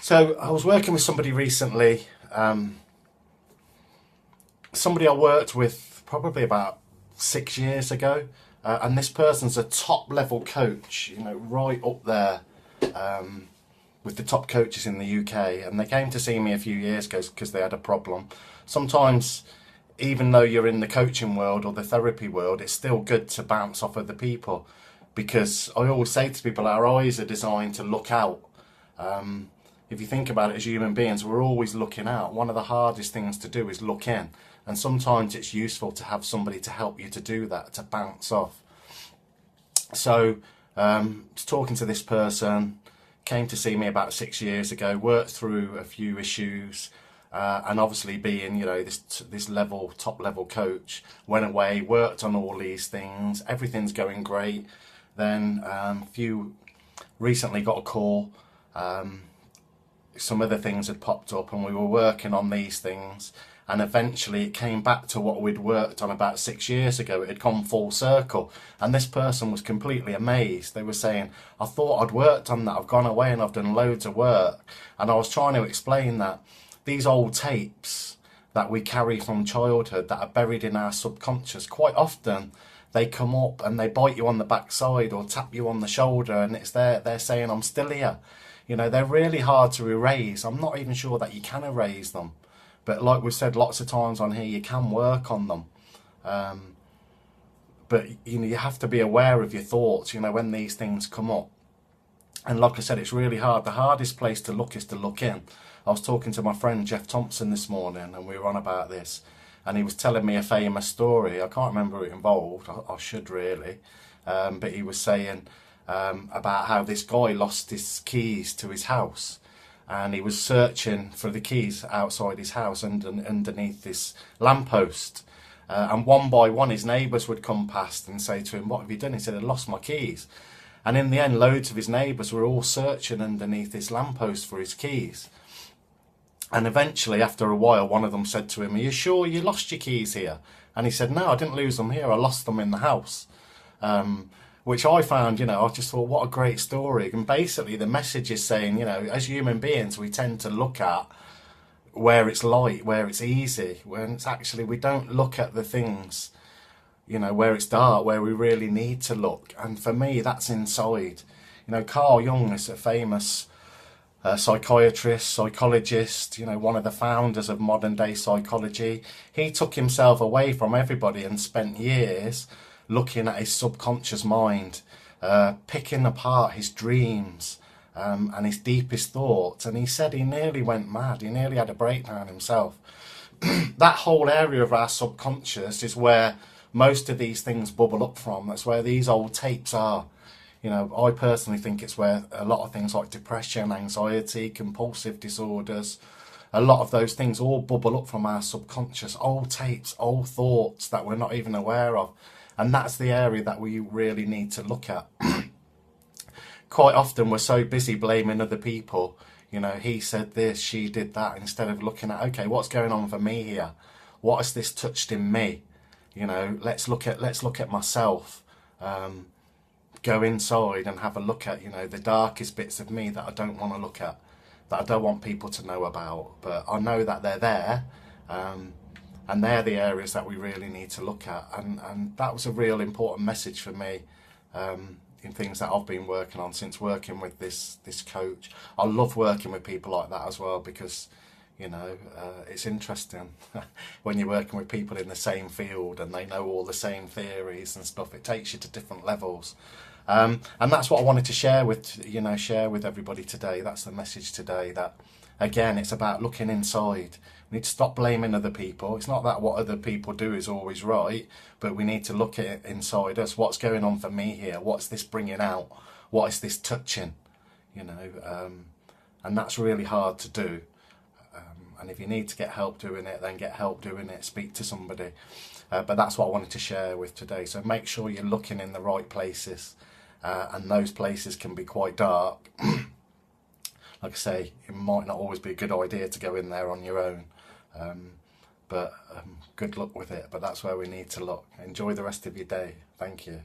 So I was working with somebody recently, somebody I worked with probably about 6 years ago, and this person's a top level coach, right up there with the top coaches in the UK. And they came to see me a few years ago because they had a problem. Sometimes, even though you're in the coaching world or the therapy world, it's still good to bounce off other people, because I always say to people, our eyes are designed to look out. If you think about it, as human beings, we're always looking out. One of the hardest things to do is look in. And sometimes it's useful to have somebody to help you to do that, to bounce off. So, talking to this person, came to see me about 6 years ago, worked through a few issues, and obviously being, this level, top level coach, went away, worked on all these things, everything's going great. Then, recently got a call, some other things had popped up and we were working on these things, and eventually it came back to what we'd worked on about 6 years ago. It had come full circle, and this person was completely amazed. They were saying, I thought I'd worked on that, I've gone away and I've done loads of work. And I was trying to explain that these old tapes that we carry from childhood that are buried in our subconscious, quite often they come up and they bite you on the backside or tap you on the shoulder, and it's they're saying, I'm still here. They're really hard to erase. I'm not even sure that you can erase them. But like we've said lots of times on here, you can work on them. But, you have to be aware of your thoughts, when these things come up. And like I said, it's really hard. The hardest place to look is to look in. I was talking to my friend Jeff Thompson this morning, and we were on about this. And he was telling me a famous story. I can't remember who it involved. I should really. But he was saying about how this guy lost his keys to his house, and he was searching for the keys outside his house underneath this lamppost, and one by one his neighbours would come past and say to him, what have you done? He said, I lost my keys. And in the end, loads of his neighbours were all searching underneath this lamppost for his keys. And eventually, after a while, one of them said to him, are you sure you lost your keys here? And he said, no, I didn't lose them here, I lost them in the house. Which I found, I just thought, what a great story. And basically the message is saying, as human beings, we tend to look at where it's light, where it's easy, when it's actually, we don't look at the things, where it's dark, where we really need to look. And for me, that's inside. Carl Jung is a famous psychiatrist, psychologist, one of the founders of modern day psychology. He took himself away from everybody and spent years looking at his subconscious mind, picking apart his dreams and his deepest thoughts. And he said he nearly went mad. He nearly had a breakdown himself. That whole area of our subconscious is where most of these things bubble up from. That's where these old tapes are. I personally think it's where a lot of things like depression, anxiety, compulsive disorders, a lot of those things all bubble up from our subconscious. Old tapes, old thoughts that we're not even aware of. And that's the area that we really need to look at. Quite often we're so busy blaming other people. He said this, she did that, instead of looking at, okay, what's going on for me here? What has this touched in me? Let's look at myself. Go inside and have a look at, the darkest bits of me that I don't want to look at, that I don't want people to know about. But I know that they're there. And they're the areas that we really need to look at. And that was a real important message for me in things that I've been working on since working with this coach. I love working with people like that as well, because, it's interesting when you're working with people in the same field and they know all the same theories and stuff. It takes you to different levels. And that's what I wanted to share with everybody today. That's the message today, that, again, it's about looking inside. We need to stop blaming other people. It's not that what other people do is always right, but we need to look at it inside us. What's going on for me here? What's this bringing out? What is this touching? And that's really hard to do. And if you need to get help doing it, then get help doing it. Speak to somebody. But that's what I wanted to share with today. So make sure you're looking in the right places. And those places can be quite dark. Like I say, it might not always be a good idea to go in there on your own. But good luck with it. But that's where we need to look. Enjoy the rest of your day. Thank you.